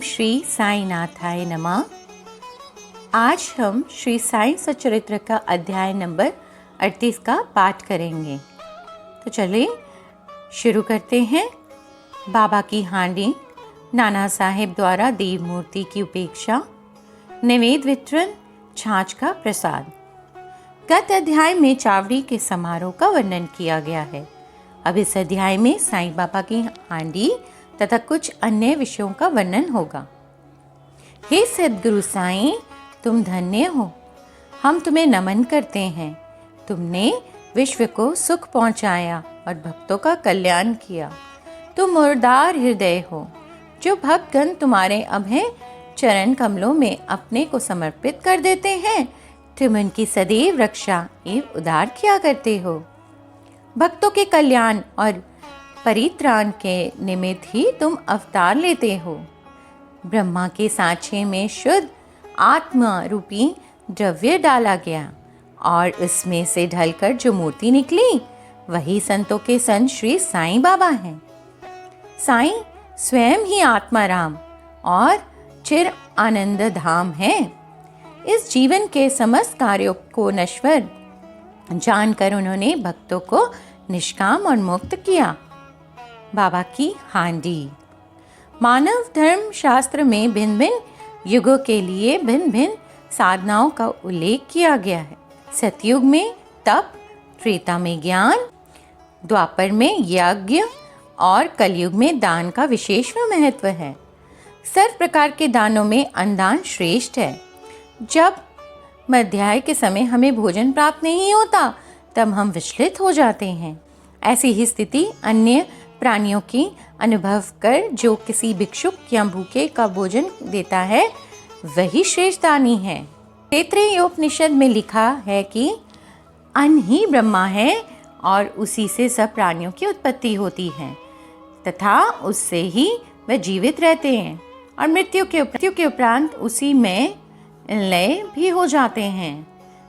श्री साईनाथाय नमः। आज हम श्री साई सच्चरित्र का अध्याय नंबर 38 का पाठ करेंगे। तो चलिए शुरू करते हैं। बाबा की हांडी, नाना साहेब द्वारा देव मूर्ति की उपेक्षा, नैवेद्य वितरण, छाछ का प्रसाद। गत अध्याय में चावड़ी के समारोह का वर्णन किया गया है। अब इस अध्याय में साईं बाबा की हांडी तथा कुछ अन्य विषयों का वर्णन होगा। हे सद्गुरु साईं, तुम धन्य हो, हम तुम्हें नमन करते हैं। तुमने विश्व को सुख पहुंचाया और भक्तों का कल्याण किया। तुम उदार हृदय हो, जो भक्तगण तुम्हारे अभय चरण कमलों में अपने को समर्पित कर देते हैं, तुम उनकी सदैव रक्षा एवं उद्धार किया करते हो। भक्तों के कल्याण और परित्राण के निमित्त ही तुम अवतार लेते हो। ब्रह्मा के सांचे में शुद्ध आत्मा रूपी द्रव्य डाला गया और उसमें से ढलकर जो मूर्ति निकली वही संतों के संत श्री साईं बाबा हैं। साईं स्वयं ही आत्माराम और चिर आनंद धाम है। इस जीवन के समस्त कार्यों को नश्वर जानकर उन्होंने भक्तों को निष्काम और मुक्त किया। बाबा की हांडी। मानव धर्म शास्त्र में भिन्न भिन्न युगों के लिए भिन्न भिन्न साधनाओं का उल्लेख किया गया है। सतयुग में तप, त्रेता में ज्ञान, द्वापर में यज्ञ और कलयुग में दान का विशेष महत्व है। सर्व प्रकार के दानों में अन्नदान श्रेष्ठ है। जब मध्याह्न के समय हमें भोजन प्राप्त नहीं होता तब हम विचलित हो जाते हैं। ऐसी ही स्थिति अन्य प्राणियों की अनुभव कर जो किसी भिक्षुक या भूखे का भोजन देता है वही श्रेष्ठ दानी है। तैत्तिरीय उपनिषद में लिखा है कि अन्न ही ब्रह्मा है और उसी से सब प्राणियों की उत्पत्ति होती है तथा उससे ही वे जीवित रहते हैं और मृत्यु के उपरांत उसी में लय भी हो जाते हैं।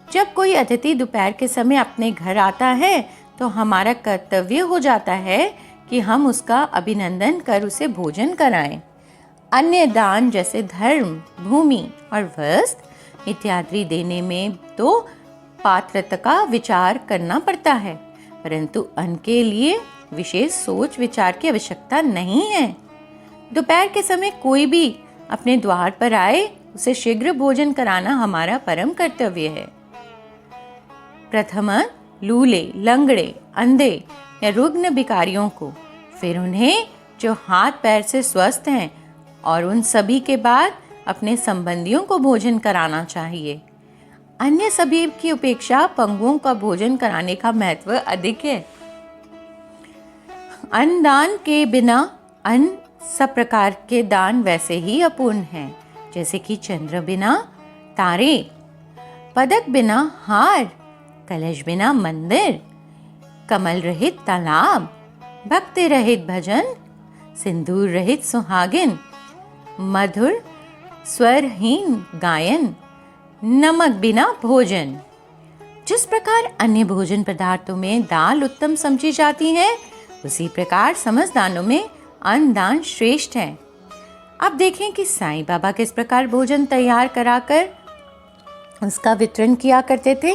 जब कोई अतिथि दोपहर के समय अपने घर आता है तो हमारा कर्तव्य हो जाता है कि हम उसका अभिनंदन कर उसे भोजन कराएं। अन्य दान जैसे धर्म, भूमि और वस्त्र इत्यादि देने में तो पात्रता का विचार करना पड़ता है, परंतु अन्न के लिए विशेष सोच विचार की आवश्यकता नहीं है। दोपहर के समय कोई भी अपने द्वार पर आए उसे शीघ्र भोजन कराना हमारा परम कर्तव्य है। प्रथम लूले, लंगड़े, अंधे या रुग्ण भिखारियों को, फिर उन्हें जो हाथ पैर से स्वस्थ हैं और उन सभी के बाद अपने संबंधियों को भोजन कराना चाहिए। अन्य सभी की उपेक्षा पंगुओं का भोजन कराने का महत्व अधिक है। अन्नदान के बिना अन्न सब प्रकार के दान वैसे ही अपूर्ण हैं, जैसे कि चंद्र बिना तारे, पदक बिना हार, कलश बिना मंदिर, कमल रहित तालाब, भक्ति रहित भजन, सिंदूर रहित सुहागिन, मधुर स्वरहीन गायन, नमक बिना भोजन। जिस प्रकार अन्य भोजन पदार्थों में दाल उत्तम समझी जाती है, उसी प्रकार समस्त दानों में अन्नदान श्रेष्ठ है। अब देखें कि साईं बाबा किस प्रकार भोजन तैयार कराकर उसका वितरण किया करते थे।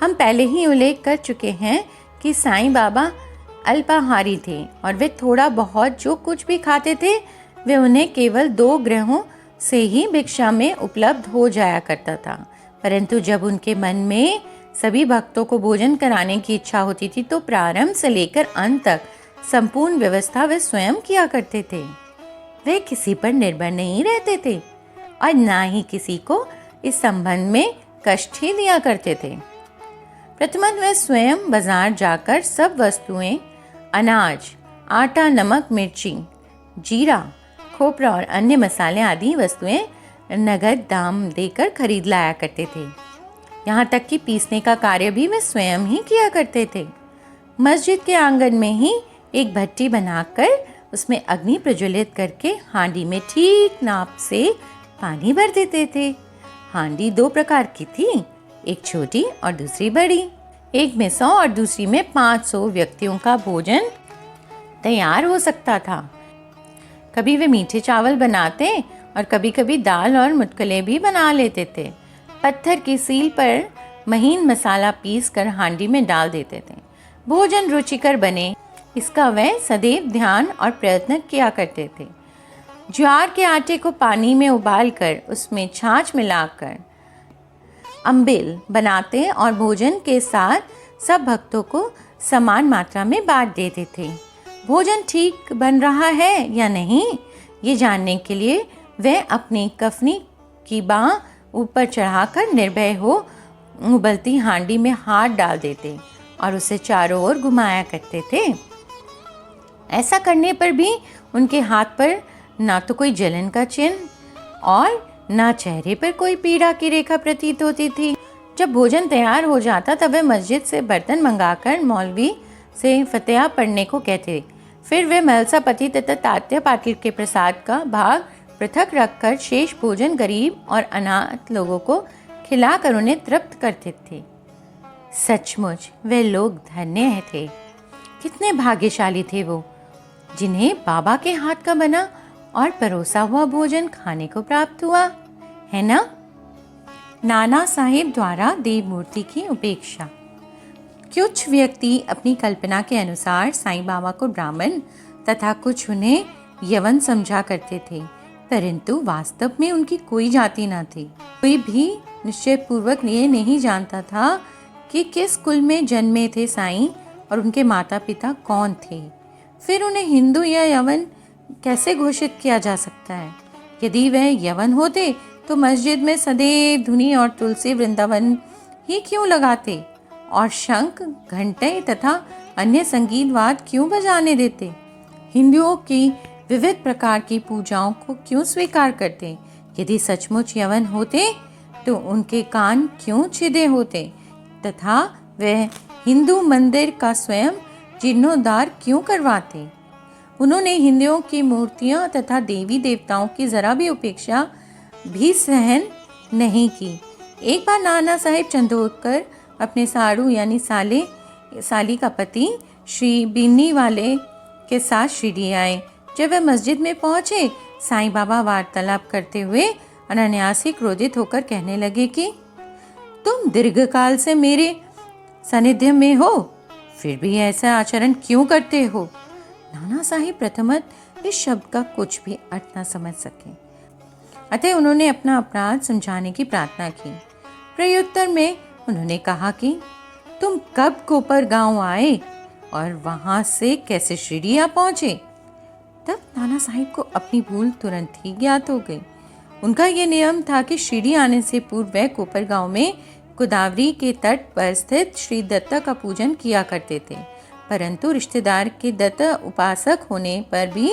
हम पहले ही उल्लेख कर चुके हैं कि साईं बाबा अल्पाहारी थे और वे थोड़ा बहुत जो कुछ भी खाते थे वे उन्हें केवल 2 ग्रहों से ही भिक्षा में उपलब्ध हो जाया करता था। परंतु जब उनके मन में सभी भक्तों को भोजन कराने की इच्छा होती थी तो प्रारंभ से लेकर अंत तक संपूर्ण व्यवस्था वे स्वयं किया करते थे। वे किसी पर निर्भर नहीं रहते थे और ना ही किसी को इस संबंध में कष्ट ही दिया करते थे। प्रथमतः वे स्वयं बाजार जाकर सब वस्तुएं, अनाज, आटा, नमक, मिर्ची, जीरा, खोपरा और अन्य मसाले आदि वस्तुएं नगद दाम देकर खरीद लाया करते थे। यहाँ तक कि पीसने का कार्य भी वे स्वयं ही किया करते थे। मस्जिद के आंगन में ही एक भट्टी बनाकर उसमें अग्नि प्रज्वलित करके हांडी में ठीक नाप से पानी भर देते थे। हांडी 2 प्रकार की थी, एक छोटी और दूसरी बड़ी। एक में 100 और दूसरी में 500 व्यक्तियों का भोजन तैयार हो सकता था। कभी वे मीठे चावल बनाते और कभी कभी दाल और मुटकुले भी बना लेते थे। पत्थर की सील पर महीन मसाला पीस कर हांडी में डाल देते थे। भोजन रुचिकर बने, इसका वह सदैव ध्यान और प्रयत्न किया करते थे। ज्वार के आटे को पानी में उबालकर उसमें छाछ मिलाकर अम्बिल बनाते और भोजन के साथ सब भक्तों को समान मात्रा में बांट देते थे। भोजन ठीक बन रहा है या नहीं, ये जानने के लिए वह अपनी कफनी की बाँह ऊपर चढ़ाकर निर्भय हो उबलती हांडी में हाथ डाल देते और उसे चारों ओर घुमाया करते थे। ऐसा करने पर भी उनके हाथ पर ना तो कोई जलन का चिन्ह और ना चेहरे पर कोई पीड़ा की रेखा प्रतीत होती थी। जब भोजन तैयार हो जाता तब वे मस्जिद से बर्तन मंगाकर मौलवी से फतिहा पढ़ने को कहते। फिर वे मलसापति तथा तात्या पाटिल के प्रसाद का भाग पृथक रखकर शेष भोजन गरीब और अनाथ लोगों को खिलाकर उन्हें तृप्त करते थे। सचमुच वे लोग धन्य थे। कितने भाग्यशाली थे वो, जिन्हें बाबा के हाथ का बना और परोसा हुआ भोजन खाने को प्राप्त हुआ, है ना? नाना साहिब द्वारा देव मूर्ति की उपेक्षा। कुछ व्यक्ति अपनी कल्पना के अनुसार साईं बाबा को ब्राह्मण तथा कुछ उन्हें यवन समझा करते थे, परंतु वास्तव में उनकी कोई जाति न थी। कोई भी निश्चय पूर्वक ये नहीं जानता था कि किस कुल में जन्मे थे साईं और उनके माता पिता कौन थे। फिर उन्हें हिंदू या यवन कैसे घोषित किया जा सकता है? यदि वह यवन होते तो मस्जिद में सदैव धुनी और तुलसी वृंदावन ही क्यों लगाते और शंख, घंटे तथा अन्य संगीत वाद्य क्यों बजाने देते? हिंदुओं की विविध प्रकार की पूजाओं को क्यों स्वीकार करते? यदि सचमुच यवन होते तो उनके कान क्यों छिदे होते तथा वह हिंदू मंदिर का स्वयं जीर्णोद्धार क्यों करवाते? उन्होंने हिंदुओं की मूर्तियां तथा देवी देवताओं की जरा भी उपेक्षा भी सहन नहीं की। एक बार नाना साहिब चंदोरकर अपने साड़ू यानी साली का पति श्री बिन्नी वाले के साथ शिरडी आए। जब वे मस्जिद में पहुंचे, साईं बाबा वार्तालाप करते हुए अनायास ही क्रोधित होकर कहने लगे कि तुम दीर्घकाल से मेरे सानिध्य में हो, फिर भी ऐसा आचरण क्यों करते हो? नाना साहिब प्रथमत इस शब्द का कुछ भी अर्थ न समझ सके, अतः उन्होंने अपना अपराध समझाने की प्रार्थना की। प्रत्युत्तर में उन्होंने कहा कि तुम कब कोपर गांव आए और वहां से कैसे शिरडी आ पहुंचे? तब नाना साहिब को अपनी भूल तुरंत ही ज्ञात हो गई। उनका यह नियम था कि शिरडी आने से पूर्व वह कोपर गांव में गोदावरी के तट पर स्थित श्री दत्ता का पूजन किया करते थे, परंतु रिश्तेदार के दत्त उपासक होने पर भी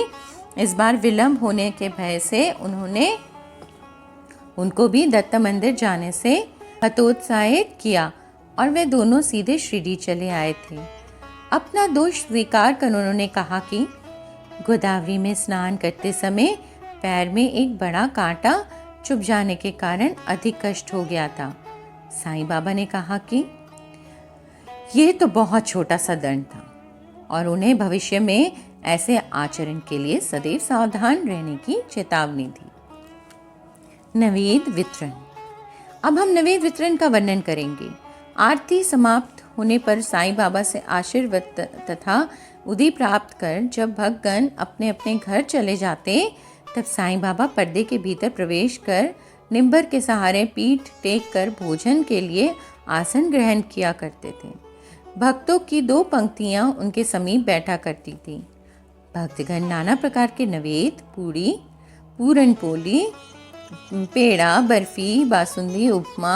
इस बार विलंब होने के भय से उन्होंने उनको भी दत्त मंदिर जाने से हतोत्साहित किया और वे दोनों सीधे शिरडी चले आए थे। अपना दोष स्वीकार कर उन्होंने कहा कि गोदावरी में स्नान करते समय पैर में एक बड़ा कांटा चुभ जाने के कारण अधिक कष्ट हो गया था। साईं बाबा ने कहा कि यह तो बहुत छोटा सा दंड था और उन्हें भविष्य में ऐसे आचरण के लिए सदैव सावधान रहने की चेतावनी दी। नवेद वितरण। अब हम नवेद वितरण का वर्णन करेंगे। आरती समाप्त होने पर साईं बाबा से आशीर्वाद तथा उदी प्राप्त कर जब भक्तगण अपने अपने घर चले जाते, तब साईं बाबा पर्दे के भीतर प्रवेश कर निंबर के सहारे पीठ टेक कर भोजन के लिए आसन ग्रहण किया करते थे। भक्तों की 2 पंक्तियां उनके समीप बैठा करती थी। भक्तगण नाना प्रकार के नवेद, पूड़ी, पूरन पोली, पेड़ा, बर्फी, बासुंदी, उपमा,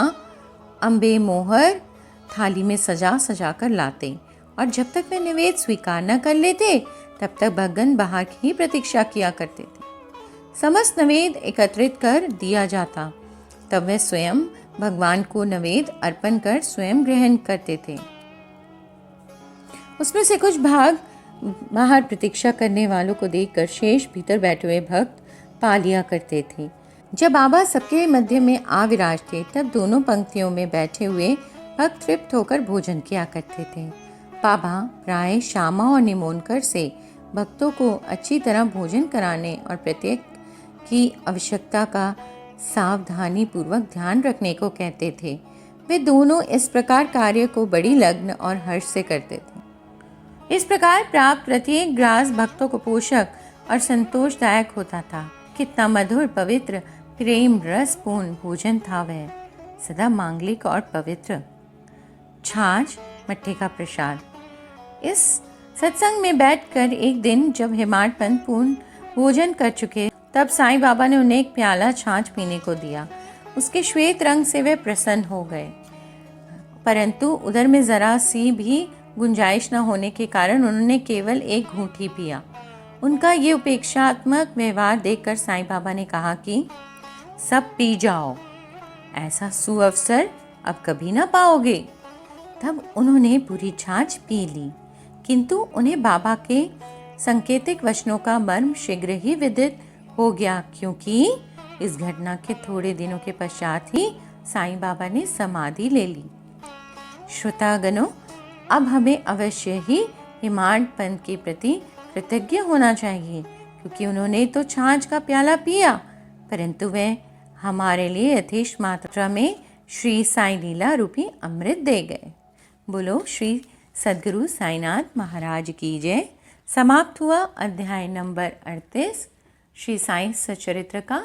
अम्बे मोहर थाली में सजा सजा कर लाते और जब तक वे निवेद स्वीकार न कर लेते तब तक भक्तगण बाहर की ही प्रतीक्षा किया करते थे। समस्त नवेद एकत्रित कर दिया जाता, तब वे स्वयं भगवान को नवेद अर्पण कर स्वयं ग्रहण करते थे। उसमें से कुछ भाग बाहर प्रतीक्षा करने वालों को देखकर शेष भीतर बैठे हुए भक्त पा लिया करते थे। जब बाबा सबके मध्य में आ विराजते तब दोनों पंक्तियों में बैठे हुए भक्त तृप्त होकर भोजन किया करते थे। बाबा प्राय श्यामा और निमोनकर से भक्तों को अच्छी तरह भोजन कराने और प्रत्येक की आवश्यकता का सावधानीपूर्वक ध्यान रखने को कहते थे। वे दोनों इस प्रकार कार्य को बड़ी लगन और हर्ष से करते थे। इस प्रकार प्राप्त प्रत्येक ग्रास भक्तों को पोषक और संतोषदायक होता था। कितना मधुर, पवित्र, प्रेम रसपूर्ण भोजन था वह, सदा मांगलिक और पवित्र। छाछ मट्ठे का प्रसाद। इस सत्संग में बैठकर एक दिन जब हेमाड पंत पूर्ण भोजन कर चुके, तब साईं बाबा ने उन्हें एक प्याला छाछ पीने को दिया। उसके श्वेत रंग से वे प्रसन्न हो गए, परंतु उधर में जरा सी भी गुंजाइश न होने के कारण उन्होंने केवल एक घूंट ही पिया। उनका ये उपेक्षात्मक व्यवहार देखकर साईं बाबा ने कहा कि सब पी जाओ, ऐसा सुअवसर अब कभी ना पाओगे। तब उन्होंने पूरी छाछ पी ली, किंतु उन्हें बाबा के संकेतिक वचनों का मर्म शीघ्र ही विदित हो गया, क्योंकि इस घटना के थोड़े दिनों के पश्चात ही साईं बाबा ने समाधि ले ली। श्रोतागणों, अब हमें अवश्य ही हेमाड पंत के प्रति कृतज्ञ होना चाहिए, क्योंकि उन्होंने तो छाछ का प्याला पिया, परंतु वे हमारे लिए यथेष्ट मात्रा में श्री साईं लीला रूपी अमृत दे गए। बोलो श्री सद्गुरु साईनाथ महाराज की जय। समाप्त हुआ अध्याय नंबर 38 श्री साईं सच्चरित्र का।